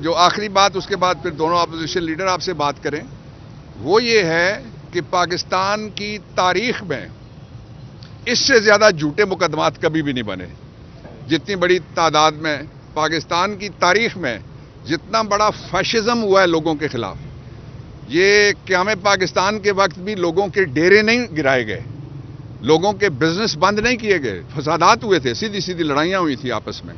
جو آخری بات اس کے بعد پھر دونوں اپوزیشن لیڈر آپ سے بات کریں، وہ یہ ہے کہ پاکستان کی تاریخ میں اس سے زیادہ جھوٹے مقدمات کبھی بھی نہیں بنے. جتنی بڑی تعداد میں پاکستان کی تاریخ میں جتنا بڑا فیشزم ہوا ہے لوگوں کے خلاف، یہ قیام پاکستان کے وقت بھی لوگوں کے ڈیرے نہیں گرائے گئے، لوگوں کے بزنس بند نہیں کیے گئے، فسادات ہوئے تھے، سیدھی سیدھی لڑائیاں ہوئی تھی آپس میں.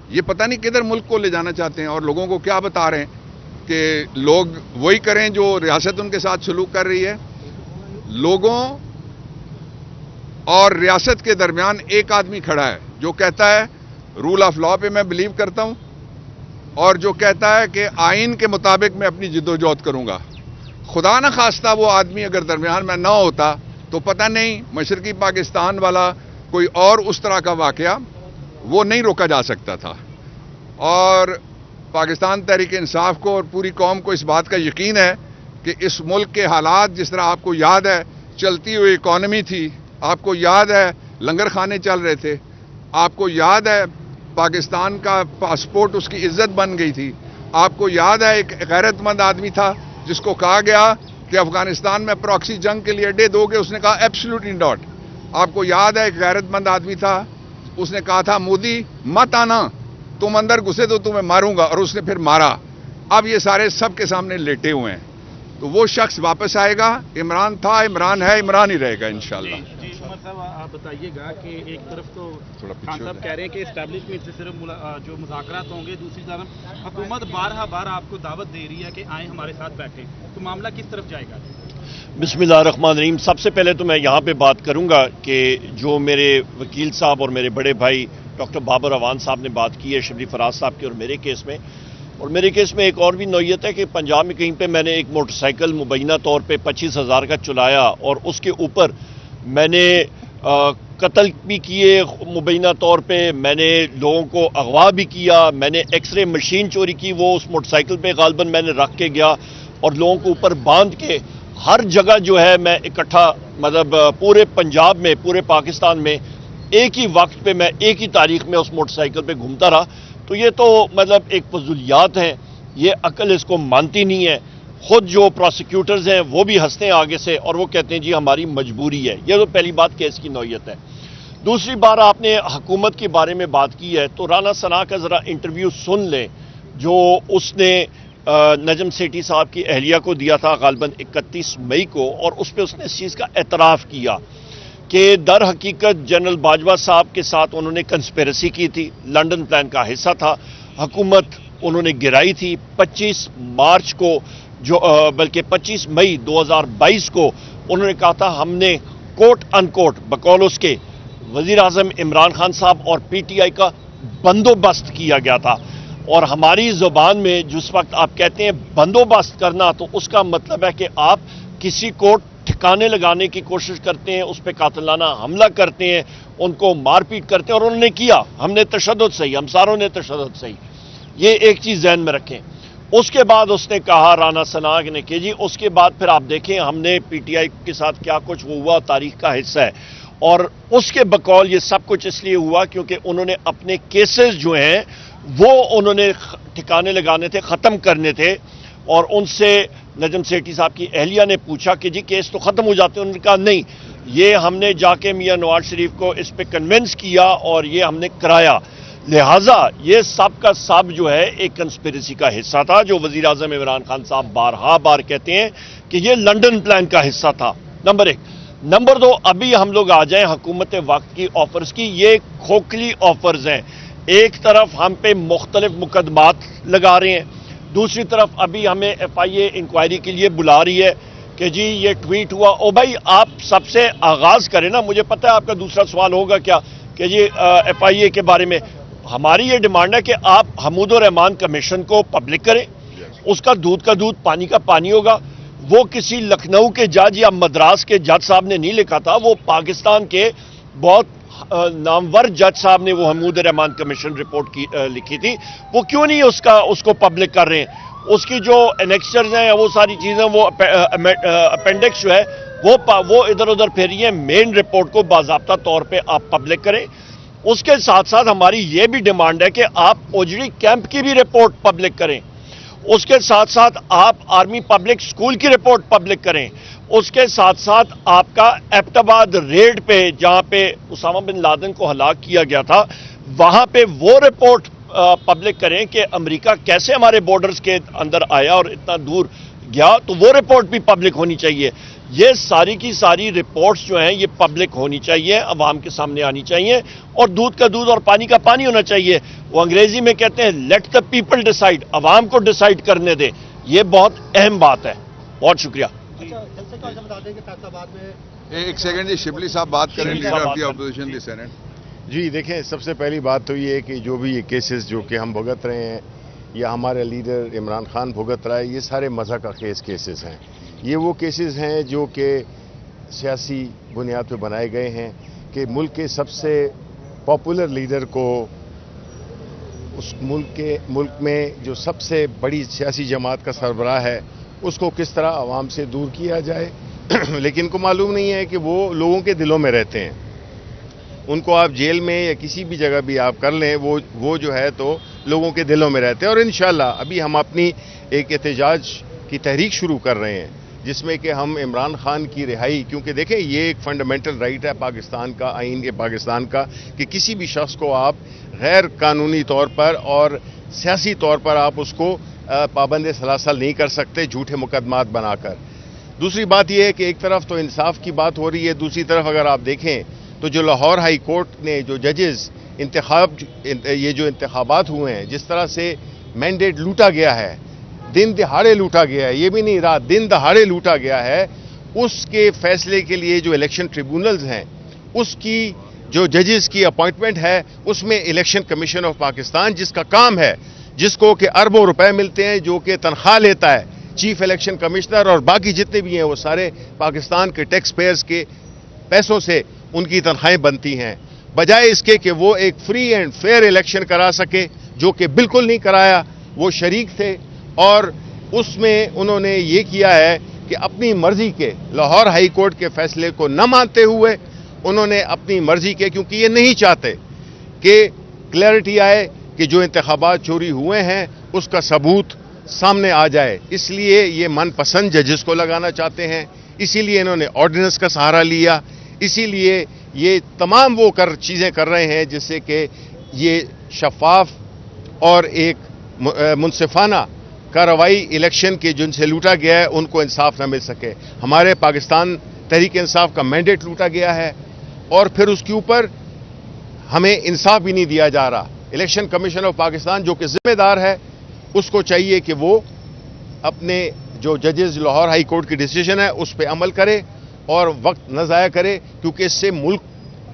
یہ پتہ نہیں کدھر ملک کو لے جانا چاہتے ہیں اور لوگوں کو کیا بتا رہے ہیں کہ لوگ وہی کریں جو ریاست ان کے ساتھ سلوک کر رہی ہے. لوگوں اور ریاست کے درمیان ایک آدمی کھڑا ہے جو کہتا ہے رول آف لا پہ میں بلیو کرتا ہوں اور جو کہتا ہے کہ آئین کے مطابق میں اپنی جدوجہد کروں گا. خدا نہ خواستہ وہ آدمی اگر درمیان میں نہ ہوتا تو پتہ نہیں مشرقی پاکستان والا کوئی اور اس طرح کا واقعہ وہ نہیں روکا جا سکتا تھا. اور پاکستان تحریک انصاف کو اور پوری قوم کو اس بات کا یقین ہے کہ اس ملک کے حالات جس طرح آپ کو یاد ہے چلتی ہوئی اکانومی تھی، آپ کو یاد ہے لنگر خانے چل رہے تھے، آپ کو یاد ہے پاکستان کا پاسپورٹ اس کی عزت بن گئی تھی، آپ کو یاد ہے ایک غیرت مند آدمی تھا جس کو کہا گیا کہ افغانستان میں پراکسی جنگ کے لیے اڈے دو گے، اس نے کہا ایبسلیوٹلی ناٹ. آپ کو یاد ہے ایک غیرت مند آدمی تھا، اس نے کہا تھا مودی مت آنا، تم اندر گھسے تو تمہیں ماروں گا، اور اس نے پھر مارا. اب یہ سارے سب کے سامنے لیٹے ہوئے ہیں. تو وہ شخص واپس آئے گا. عمران تھا، عمران ہے، عمران ہی رہے گا انشاءاللہ. جی عمر صاحب آپ بتائیے گا کہ ایک طرف تو خان صاحب کہہ رہے ہیں کہ اسٹیبلشمنٹ سے صرف جو مذاکرات ہوں گے، دوسری طرف حکومت بارہا آپ کو دعوت دے رہی ہے کہ آئیں ہمارے ساتھ بیٹھیں، تو معاملہ کس طرف جائے گا؟ بسم اللہ الرحمن الرحیم. سب سے پہلے تو میں یہاں پہ بات کروں گا کہ جو میرے وکیل صاحب اور میرے بڑے بھائی ڈاکٹر بابر اوان صاحب نے بات کی ہے شبلی فراز صاحب کی اور میرے کیس میں، اور میرے کیس میں ایک اور بھی نوعیت ہے کہ پنجاب میں کہیں پہ میں نے ایک موٹر سائیکل مبینہ طور پہ 25,000 کا چلایا اور اس کے اوپر میں نے قتل بھی کیے مبینہ طور پہ، میں نے لوگوں کو اغوا بھی کیا، میں نے ایکس رے مشین چوری کی، وہ اس موٹر سائیکل پہ غالباً میں نے رکھ کے گیا اور لوگوں کو اوپر باندھ کے ہر جگہ جو ہے میں اکٹھا، مطلب پورے پنجاب میں، پورے پاکستان میں ایک ہی وقت پہ میں ایک ہی تاریخ میں اس موٹر سائیکل پہ گھومتا رہا. تو یہ تو مطلب ایک فضولیات ہیں، یہ عقل اس کو مانتی نہیں ہے. خود جو پروسیکیوٹرز ہیں وہ بھی ہنستے ہیں آگے سے اور وہ کہتے ہیں جی ہماری مجبوری ہے. یہ تو پہلی بات کیس کی نوعیت ہے. دوسری بار آپ نے حکومت کے بارے میں بات کی ہے تو رانا ثنا کا ذرا انٹرویو سن لیں جو اس نے نجم سیٹھی صاحب کی اہلیہ کو دیا تھا غالباً 31 مئی کو، اور اس پہ اس نے اس چیز کا اعتراف کیا کہ در حقیقت جنرل باجوہ صاحب کے ساتھ انہوں نے کنسپیرسی کی تھی، لنڈن پلان کا حصہ تھا، حکومت انہوں نے گرائی تھی. 25 مارچ کو بلکہ 25 مئی 2022 کو انہوں نے کہا تھا ہم نے کوٹ ان کوٹ بقول اس کے وزیر اعظم عمران خان صاحب اور پی ٹی آئی کا بندوبست کیا گیا تھا. اور ہماری زبان میں جس وقت آپ کہتے ہیں بندوبست کرنا تو اس کا مطلب ہے کہ آپ کسی کو ٹھکانے لگانے کی کوشش کرتے ہیں، اس پہ قاتلانہ حملہ کرتے ہیں، ان کو مار پیٹ کرتے ہیں، اور انہوں نے کیا. ہم نے تشدد صحیح، ہم ساروں نے تشدد صحیح. یہ ایک چیز ذہن میں رکھیں. اس کے بعد اس نے کہا رانا ثنا نے کہ جی اس کے بعد پھر آپ دیکھیں ہم نے پی ٹی آئی کے ساتھ کیا کچھ ہوا تاریخ کا حصہ ہے. اور اس کے بقول یہ سب کچھ اس لیے ہوا کیونکہ انہوں نے اپنے کیسز جو ہیں وہ انہوں نے ٹھکانے لگانے تھے، ختم کرنے تھے. اور ان سے نجم سیٹھی صاحب کی اہلیہ نے پوچھا کہ جی کیس تو ختم ہو جاتے ہیں. انہوں نے کہا نہیں، یہ ہم نے جا کے میاں نواز شریف کو اس پہ کنونس کیا اور یہ ہم نے کرایا. لہٰذا یہ سب کا سب جو ہے ایک کنسپیریسی کا حصہ تھا جو وزیر اعظم عمران خان صاحب بار کہتے ہیں کہ یہ لنڈن پلان کا حصہ تھا. نمبر 1. نمبر 2، ابھی ہم لوگ آ جائیں حکومت وقت کی آفرز کی. یہ کھوکھلی آفرز ہیں. ایک طرف ہم پہ مختلف مقدمات لگا رہے ہیں، دوسری طرف ابھی ہمیں ایف آئی اے انکوائری کے لیے بلا رہی ہے کہ جی یہ ٹویٹ ہوا. او بھائی آپ سب سے آغاز کریں نا. مجھے پتہ ہے آپ کا دوسرا سوال ہوگا کیا کہ جی ایف آئی اے کے بارے میں. ہماری یہ ڈیمانڈ ہے کہ آپ حمود الرحمان کمیشن کو پبلک کریں. اس کا دودھ کا دودھ پانی کا پانی ہوگا. وہ کسی لکھنؤ کے جج یا مدراس کے جج صاحب نے نہیں لکھا تھا، وہ پاکستان کے بہت نامور جج صاحب نے وہ حمود الرحمان کمیشن رپورٹ لکھی تھی. وہ کیوں نہیں اس کو پبلک کر رہے ہیں؟ اس کی جو انیکسچرز ہیں وہ ساری چیزیں، وہ اپینڈکس جو ہے وہ ادھر ادھر پھیری ہیں. مین رپورٹ کو باضابطہ طور پہ آپ پبلک کریں. اس کے ساتھ ساتھ ہماری یہ بھی ڈیمانڈ ہے کہ آپ اوجڑی کیمپ کی بھی رپورٹ پبلک کریں. اس کے ساتھ ساتھ آپ آرمی پبلک اسکول کی رپورٹ پبلک کریں. اس کے ساتھ ساتھ آپ کا ایبٹ آباد ریڈ پہ جہاں پہ اسامہ بن لادن کو ہلاک کیا گیا تھا وہاں پہ وہ رپورٹ پبلک کریں کہ امریکہ کیسے ہمارے بارڈرز کے اندر آیا اور اتنا دور گیا, تو وہ رپورٹ بھی پبلک ہونی چاہیے. یہ ساری کی ساری رپورٹس جو ہیں یہ پبلک ہونی چاہیے, عوام کے سامنے آنی چاہیے, اور دودھ کا دودھ اور پانی کا پانی ہونا چاہیے. وہ انگریزی میں کہتے ہیں لیٹ دا پیپل ڈیسائیڈ, عوام کو ڈیسائیڈ کرنے دیں. یہ بہت اہم بات ہے. بہت شکریہ. ایک سیکنڈ جی, شبلی صاحب بات کریں, leader of the opposition the senate. جی دیکھیں, سب سے پہلی بات تو یہ ہے کہ جو بھی یہ کیسز جو کہ ہم بھگت رہے ہیں یا ہمارے لیڈر عمران خان بھگت رہا ہے, یہ سارے مزہ کا خیز کیسز ہیں. یہ وہ کیسز ہیں جو کہ سیاسی بنیاد پہ بنائے گئے ہیں کہ ملک کے سب سے پاپولر لیڈر کو, اس ملک میں جو سب سے بڑی سیاسی جماعت کا سربراہ ہے, اس کو کس طرح عوام سے دور کیا جائے. لیکن کو معلوم نہیں ہے کہ وہ لوگوں کے دلوں میں رہتے ہیں. ان کو آپ جیل میں یا کسی بھی جگہ بھی آپ کر لیں, وہ جو ہے تو لوگوں کے دلوں میں رہتے ہیں. اور انشاءاللہ ابھی ہم اپنی ایک احتجاج کی تحریک شروع کر رہے ہیں جس میں کہ ہم عمران خان کی رہائی, کیونکہ دیکھیں یہ ایک فنڈامنٹل رائٹ ہے پاکستان کا, آئین کے پاکستان کا, کہ کسی بھی شخص کو آپ غیر قانونی طور پر اور سیاسی طور پر آپ اس کو پابند سلاسل نہیں کر سکتے جھوٹے مقدمات بنا کر. دوسری بات یہ ہے کہ ایک طرف تو انصاف کی بات ہو رہی ہے, دوسری طرف اگر آپ دیکھیں تو جو لاہور ہائی کورٹ نے جو ججز یہ جو انتخابات ہوئے ہیں, جس طرح سے مینڈیٹ لوٹا گیا ہے, دن دہاڑے لوٹا گیا ہے, یہ بھی نہیں رات دن دہاڑے لوٹا گیا ہے, اس کے فیصلے کے لیے جو الیکشن ٹریبونلز ہیں اس کی جو ججز کی اپوائنٹمنٹ ہے, اس میں الیکشن کمیشن آف پاکستان جس کا کام ہے, جس کو کہ اربوں روپے ملتے ہیں, جو کہ تنخواہ لیتا ہے چیف الیکشن کمشنر, اور باقی جتنے بھی ہیں وہ سارے پاکستان کے ٹیکس پیئرز کے پیسوں سے ان کی تنخواہیں بنتی ہیں, بجائے اس کے کہ وہ ایک فری اینڈ فیئر الیکشن کرا سکے, جو کہ بالکل نہیں کرایا. وہ شریک تھے اور اس میں انہوں نے یہ کیا ہے کہ اپنی مرضی کے لاہور ہائی کورٹ کے فیصلے کو نہ مانتے ہوئے انہوں نے اپنی مرضی کے, کیونکہ یہ نہیں چاہتے کہ کلیئرٹی آئے کہ جو انتخابات چوری ہوئے ہیں اس کا ثبوت سامنے آ جائے, اس لیے یہ من پسند ججز کو لگانا چاہتے ہیں. اسی لیے انہوں نے آرڈیننس کا سہارا لیا, اسی لیے یہ تمام وہ چیزیں کر رہے ہیں جس سے کہ یہ شفاف اور ایک منصفانہ کارروائی الیکشن کے جن سے لوٹا گیا ہے ان کو انصاف نہ مل سکے. ہمارے پاکستان تحریک انصاف کا مینڈیٹ لوٹا گیا ہے اور پھر اس کے اوپر ہمیں انصاف بھی نہیں دیا جا رہا. الیکشن کمیشن آف پاکستان جو کہ ذمہ دار ہے, اس کو چاہیے کہ وہ اپنے جو ججز لاہور ہائی کورٹ کی ڈیسیژن ہے اس پہ عمل کرے اور وقت نہ ضائع کرے, کیونکہ اس سے ملک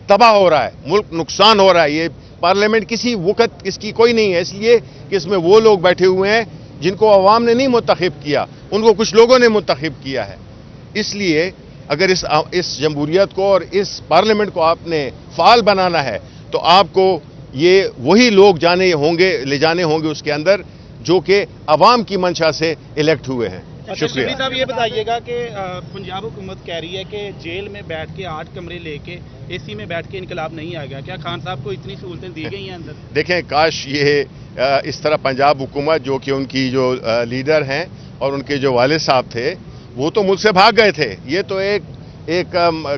تباہ ہو رہا ہے, ملک نقصان ہو رہا ہے. یہ پارلیمنٹ کسی وقت اس کی کوئی نہیں ہے, اس لیے کہ اس میں وہ لوگ بیٹھے ہوئے ہیں جن کو عوام نے نہیں منتخب کیا, ان کو کچھ لوگوں نے منتخب کیا ہے. اس لیے اگر اس جمہوریت کو اور اس پارلیمنٹ کو آپ نے فعال بنانا ہے تو آپ کو یہ وہی لوگ لے جانے ہوں گے اس کے اندر جو کہ عوام کی منشا سے الیکٹ ہوئے ہیں. شکریہ صاحب. یہ بتائیے گا کہ پنجاب حکومت کہہ رہی ہے کہ جیل میں بیٹھ کے 8 کمرے لے کے اے سی میں بیٹھ کے انقلاب نہیں آئے گا, کیا خان صاحب کو اتنی سہولتیں دی گئی ہیں اندر؟ دیکھیں, کاش یہ اس طرح پنجاب حکومت جو کہ ان کی جو لیڈر ہیں اور ان کے جو والد صاحب تھے وہ تو ملک سے بھاگ گئے تھے. یہ تو ایک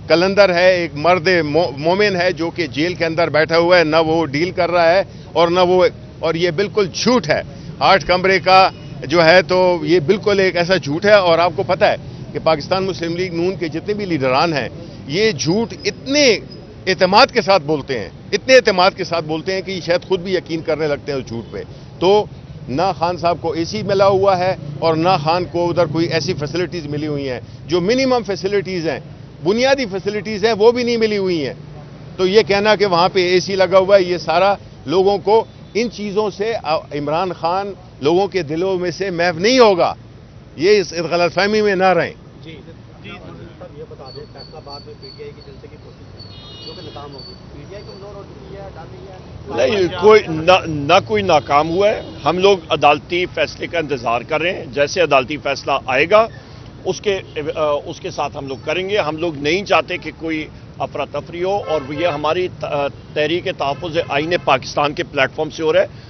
کلندر ہے, ایک مرد مومن ہے جو کہ جیل کے اندر بیٹھا ہوا ہے, نہ وہ ڈیل کر رہا ہے اور یہ بالکل جھوٹ ہے. 8 کمرے کا جو ہے تو یہ بالکل ایک ایسا جھوٹ ہے. اور آپ کو پتہ ہے کہ پاکستان مسلم لیگ نون کے جتنے بھی لیڈران ہیں یہ جھوٹ اتنے اعتماد کے ساتھ بولتے ہیں کہ یہ شاید خود بھی یقین کرنے لگتے ہیں اس جھوٹ پہ. تو نہ خان صاحب کو اے سی ملا ہوا ہے اور نہ خان کو ادھر کوئی ایسی فیسلٹیز ملی ہوئی ہیں جو منیمم فیسلٹیز ہیں, بنیادی فیسلٹیز ہیں, وہ بھی نہیں ملی ہوئی ہیں. تو یہ کہنا کہ وہاں پہ اے سی لگا ہوا ہے, یہ سارا لوگوں کو ان چیزوں سے عمران خان لوگوں کے دلوں میں سے محو نہیں ہوگا. یہ اس غلط فہمی میں نہ رہیں. جی یہ بتا دیں, فیصلہ باد میں پی ٹی آئی کی جلسے کی کوشش جو کہ ناکام ہوگی, پی ٹی آئی کمزور ہو چکی ہے, ڈال رہی ہے؟ نہیں, کوئی ناکام ہوا ہے. ہم لوگ عدالتی فیصلے کا انتظار کر رہے ہیں. جیسے عدالتی فیصلہ آئے گا اس کے ساتھ ہم لوگ کریں گے. ہم لوگ نہیں چاہتے کہ کوئی افراتفری ہو, اور یہ ہماری تحریک تحفظ آئین پاکستان کے پلیٹ فارم سے ہو رہا ہے.